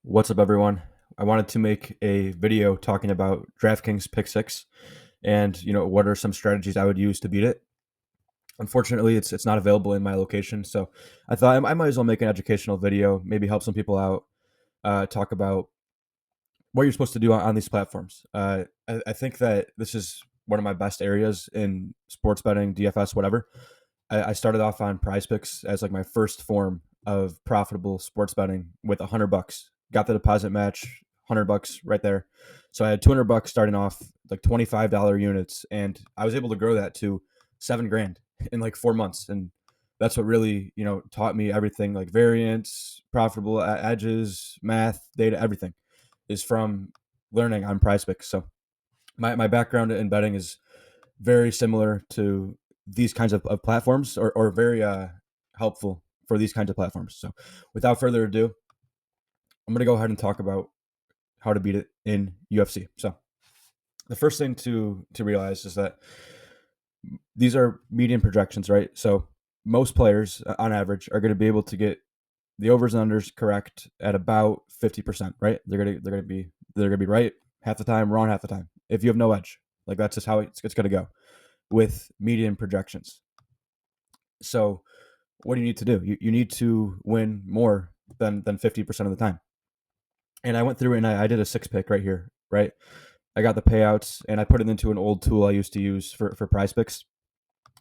What's up, everyone? I wanted to make a video talking about DraftKings Pick Six, and what are some strategies I would use to beat it. Unfortunately, it's not available in my location, so I thought I might as well make an educational video, maybe help some people out, talk about what you're supposed to do on these platforms. I think that this is one of my best areas in sports betting, DFS, whatever. I started off on Prize Picks as like my first form of profitable sports betting with $100. Got the deposit match, $100 right there. So I had $200 starting off, like $25 units, and I was able to grow that to 7 grand in like 4 months. And that's what really taught me everything, like variance, profitable edges, math, data, everything is from learning on Prize Picks. So my background in betting is very similar to these kinds of platforms, or very helpful for these kinds of platforms. So without further ado, I'm going to go ahead and talk about how to beat it in UFC. So the first thing to realize is that these are median projections, right? So most players on average are going to be able to get the overs and unders correct at about 50%, right? They're gonna be right half the time, wrong half the time. If you have no edge, like that's just how it's gonna go with median projections. So what do you need to do? You need to win more than 50% of the time. And I went through and I did a 6 pick right here, right? I got the payouts and I put it into an old tool I used to use for Prize Picks,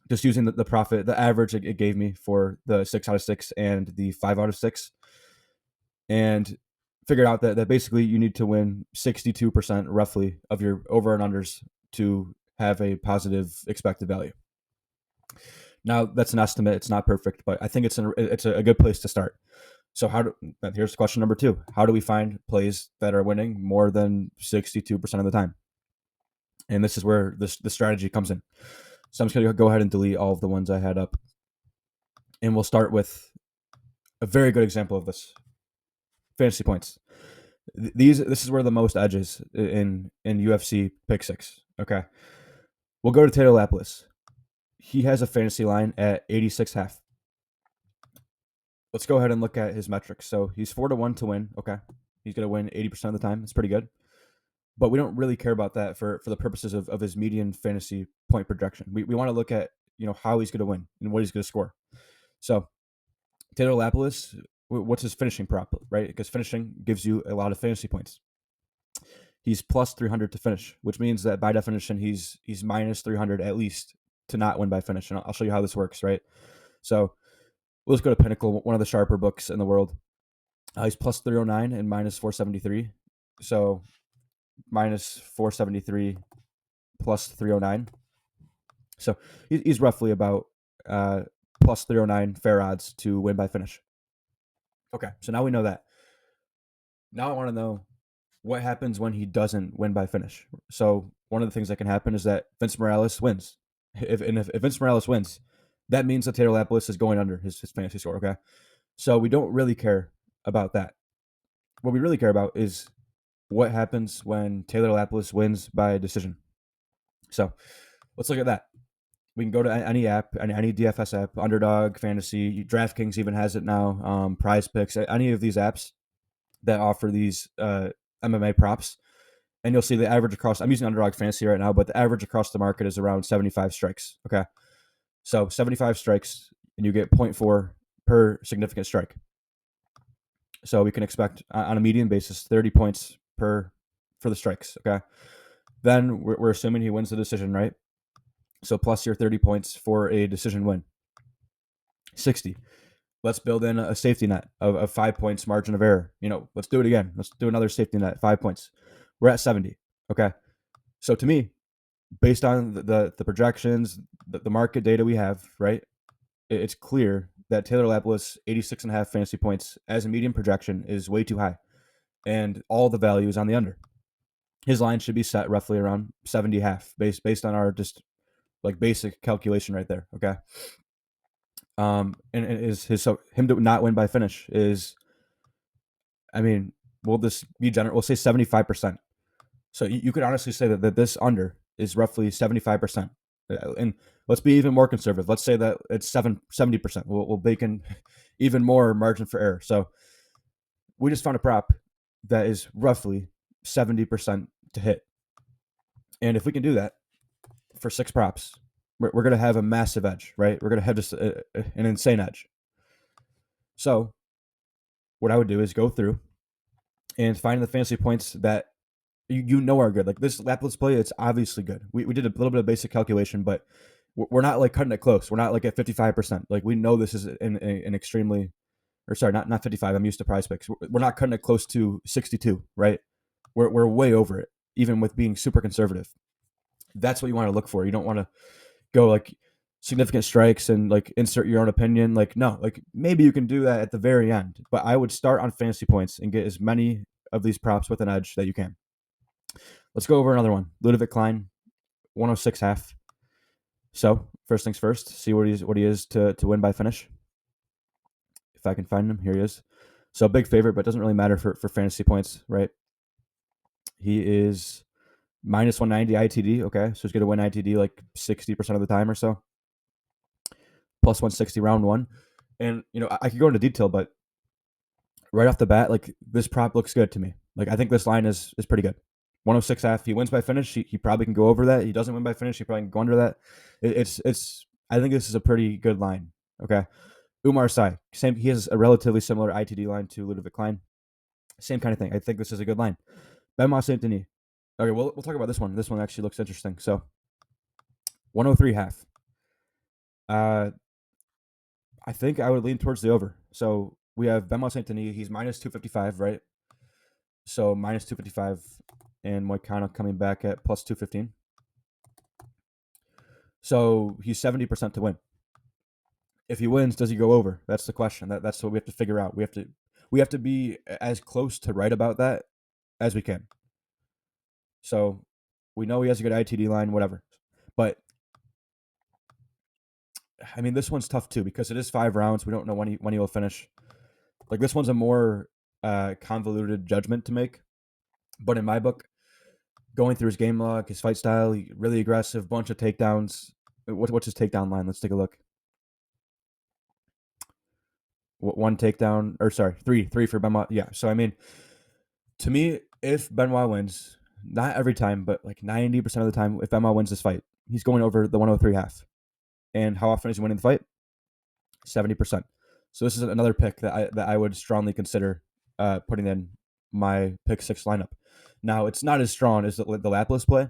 just using the profit, the average it gave me for the 6 out of 6 and the 5 out of 6, and figured out that basically you need to win 62% roughly of your over and unders to have a positive expected value. Now that's an estimate; it's not perfect, but I think it's a good place to start. So here's question number 2: how do we find plays that are winning more than 62% of the time? And this is where the strategy comes in. So I'm just going to go ahead and delete all of the ones I had up, and we'll start with a very good example of this: fantasy points. This is where the most edges in UFC Pick Six. Okay, we'll go to Taylor Lapilus. He has a fantasy line at 86 half. Let's go ahead and look at his metrics. So he's 4-1 to win. Okay, he's going to win 80% of the time. It's pretty good, but we don't really care about that for the purposes of his median fantasy point projection. We want to look at how he's going to win and what he's going to score. So Taylor Lapilus, what's his finishing prop, right? Because finishing gives you a lot of fantasy points. He's plus 300 to finish, which means that by definition he's minus 300 at least to not win by finish. And I'll show you how this works, right? So we'll just go to Pinnacle, one of the sharper books in the world. He's plus 309 and minus 473. So minus 473 plus 309. So he's roughly about plus 309 fair odds to win by finish. Okay, so now we know that. Now I want to know what happens when he doesn't win by finish. So one of the things that can happen is that Vince Morales wins. If Vince Morales wins, that means that Taylor Lapilus is going under his fantasy score. Okay, so we don't really care about that. What we really care about is what happens when Taylor Lapilus wins by decision. So let's look at that. We can go to any app, any DFS app, Underdog, Fantasy, DraftKings even has it now, Prize Picks, any of these apps that offer these MMA props. And you'll see the average across, I'm using Underdog Fantasy right now, but the average across the market is around 75 strikes. Okay. So 75 strikes, and you get 0.4 per significant strike. So we can expect on a median basis 30 points for the strikes. Okay. Then we're assuming he wins the decision, right? So plus your 30 points for a decision win. 60. Let's build in a safety net of 5 points margin of error. Let's do it again. Let's do another safety net, 5 points. We're at 70. Okay. So to me, based on the projections, the market data we have, right, it's clear that Taylor Lapilus 86.5 fantasy points as a median projection is way too high, and all the value is on the under. His line should be set roughly around 70 half based on our just like basic calculation right there. Okay. And so him to not win by finish is, I mean, we'll just be general. We'll say 75%. So you could honestly say that this under is roughly 75%. And let's be even more conservative. Let's say that it's 70%. We'll bake in even more margin for error. So we just found a prop that is roughly 70% to hit. And if we can do that for 6 props, we're going to have a massive edge, right? We're going to have just an insane edge. So what I would do is go through and find the fantasy points that you know are good. Like this lapless play, it's obviously good. We did a little bit of basic calculation, but we're not like cutting it close. We're not like at 55%. Like we know this is an extremely, or sorry, not 55. I'm used to prize picks. We're not cutting it close to 62, right? We're way over it, even with being super conservative. That's what you want to look for. You don't want to go like significant strikes and like insert your own opinion. Like, no, like maybe you can do that at the very end, but I would start on fantasy points and get as many of these props with an edge that you can. Let's go over another one. Ludovic Klein, 106 half. So first things first, see what he is to win by finish. If I can find him, here he is. So big favorite, but doesn't really matter for fantasy points, right? He is minus 190 ITD. Okay, so he's going to win ITD like 60% of the time or so. Plus 160 round one. And, I could go into detail, but right off the bat, like this prop looks good to me. Like I think this line is pretty good. 106 half. He wins by finish. He probably can go over that. He doesn't win by finish. He probably can go under that. It's. I think this is a pretty good line. Okay. Umar Sy, same. He has a relatively similar ITD line to Ludovic Klein. Same kind of thing. I think this is a good line. Benoit Saint Denis. Okay, we'll talk about this one. This one actually looks interesting. So, 103 half. I think I would lean towards the over. So we have Benoit Saint Denis. He's minus 255, right? So minus 255, and Moicano coming back at plus 215. So he's 70% to win. If he wins, does he go over? That's the question. That's what we have to figure out. We have to be as close to right about that as we can. So we know he has a good ITD line, whatever. But I mean, this one's tough too because it is 5 rounds. We don't know when he will finish. Like this one's a more convoluted judgment to make. But in my book, going through his game log, his fight style, really aggressive, bunch of takedowns. What's his takedown line? Let's take a look. One takedown, or sorry, three for Benoit. Yeah. So I mean, to me, if Benoit wins, not every time, but like 90% of the time, if Benoit wins this fight, he's going over the 103 half. And how often is he winning the fight? 70%. So this is another pick that I would strongly consider putting in my pick 6 lineup. Now it's not as strong as the lapless play,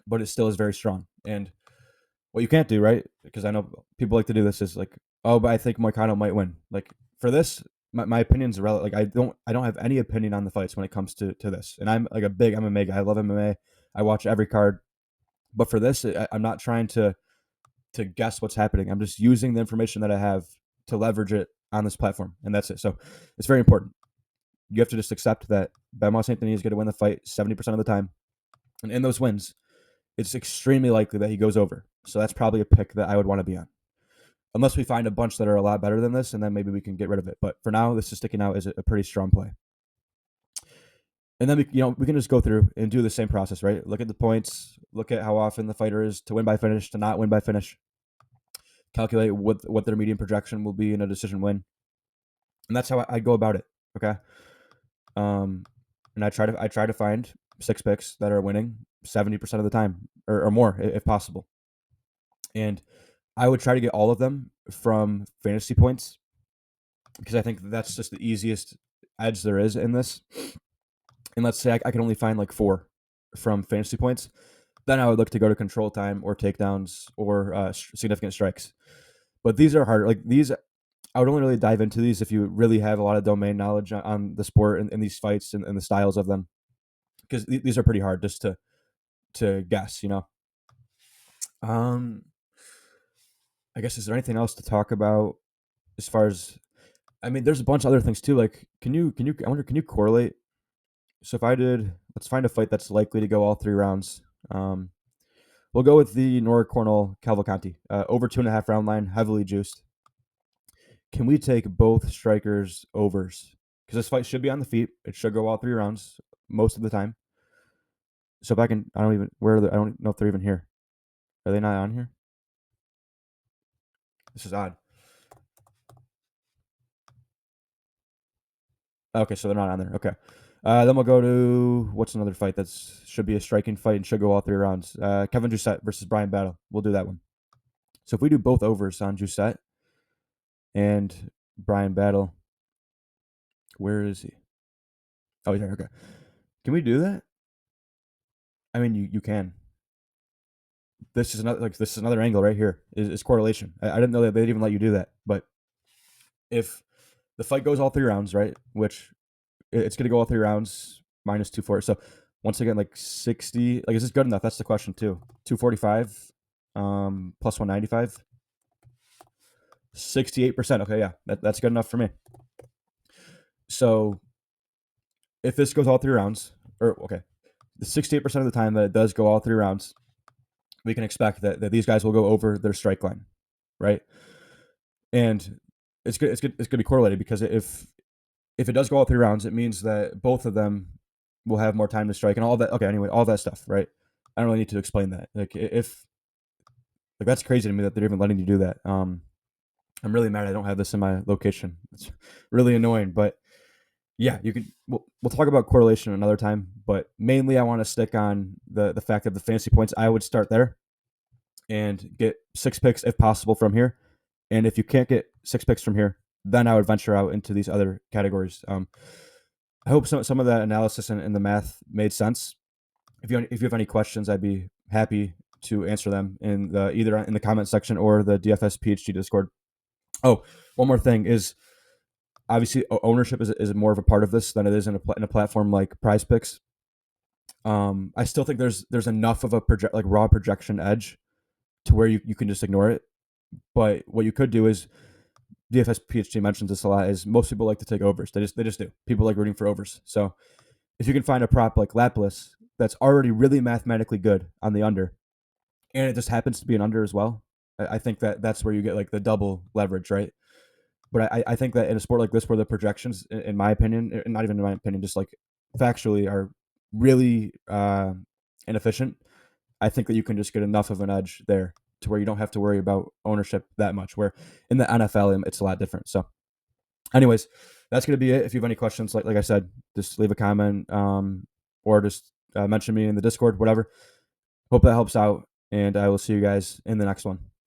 but it still is very strong. And what you can't do, right? Because I know people like to do this is like, oh, but I think Moicano might win. Like for this, my opinion's irrelevant. Like I don't have any opinion on the fights when it comes to this. And I'm like a big MMA guy. I love MMA. I watch every card. But for this, I'm not trying to guess what's happening. I'm just using the information that I have to leverage it on this platform, and that's it. So it's very important. You have to just accept that Benoit Saint Denis is going to win the fight 70% of the time, and in those wins, it's extremely likely that he goes over. So that's probably a pick that I would want to be on, unless we find a bunch that are a lot better than this, and then maybe we can get rid of it. But for now, this is sticking out as a pretty strong play. And then we can just go through and do the same process, right? Look at the points, look at how often the fighter is to win by finish, to not win by finish, calculate what their median projection will be in a decision win, and that's how I go about it. Okay, and I try to find 6 picks that are winning 70% of the time or more if possible, and I would try to get all of them from fantasy points because I think that's just the easiest edge there is in this. And let's say I can only find like 4 from fantasy points, then I would look to go to control time or takedowns or significant strikes. But these are hard. Like these, I would only really dive into these if you really have a lot of domain knowledge on the sport and these fights and the styles of them, because these are pretty hard just to guess. Um, I guess, is there anything else to talk about as far as? I mean, there's a bunch of other things too. Like, I wonder, can you correlate? So if I did, let's find a fight that's likely to go all 3 rounds. Um, we'll go with the Nora Cornell Cavalcanti, over 2.5 round line, heavily juiced. Can we take both strikers overs? Because this fight should be on the feet. It should go all 3 rounds most of the time. So if I can, I don't even I don't know if they're even here. Are they not on here? This is odd. Okay, so they're not on there. Okay. Then we'll go to what's another fight that should be a striking fight and should go all 3 rounds. Kevin Doucette versus Brian Battle. We'll do that one. So if we do both overs on Doucette and Brian Battle, where is he? Oh, he's there. Okay. Can we do that? I mean, you can. This is another angle right here. Is correlation. I didn't know that they'd even let you do that. But if the fight goes all 3 rounds, right? Which it's gonna go all 3 rounds minus 240. So once again, like 60. Like, is this good enough? That's the question too. 245, plus 195. 68%. Okay, yeah, that's good enough for me. So if this goes all 3 rounds, or okay, the 68% of the time that it does go all 3 rounds, we can expect that these guys will go over their strike line, right? And it's good. It's going to be correlated because if it does go all 3 rounds, it means that both of them will have more time to strike and all that. Okay, anyway, all that stuff, right? I don't really need to explain that. Like that's crazy to me that they're even letting you do that. I'm really mad I don't have this in my location. It's really annoying, but yeah, you could. We'll talk about correlation another time, but mainly I want to stick on the fact of the fantasy points. I would start there and get 6 picks if possible from here. And if you can't get 6 picks from here, then I would venture out into these other categories. I hope some of that analysis and the math made sense. If you have any questions, I'd be happy to answer them either in the comment section or the DFS PhD Discord. Oh, one more thing is obviously ownership is more of a part of this than it is in a platform like Prize Picks. I still think there's enough of a raw projection edge to where you can just ignore it. But what you could do is DFS PhD mentions this a lot is most people like to take overs. They just do. People like rooting for overs. So if you can find a prop like Laplace that's already really mathematically good on the under, and it just happens to be an under as well, I think that's where you get like the double leverage, right? But I think that in a sport like this, where the projections, in my opinion, not even in my opinion, just like factually, are really inefficient, I think that you can just get enough of an edge there to where you don't have to worry about ownership that much. Where in the NFL, it's a lot different. So, anyways, that's going to be it. If you have any questions, like I said, just leave a comment or just mention me in the Discord, whatever. Hope that helps out, and I will see you guys in the next one.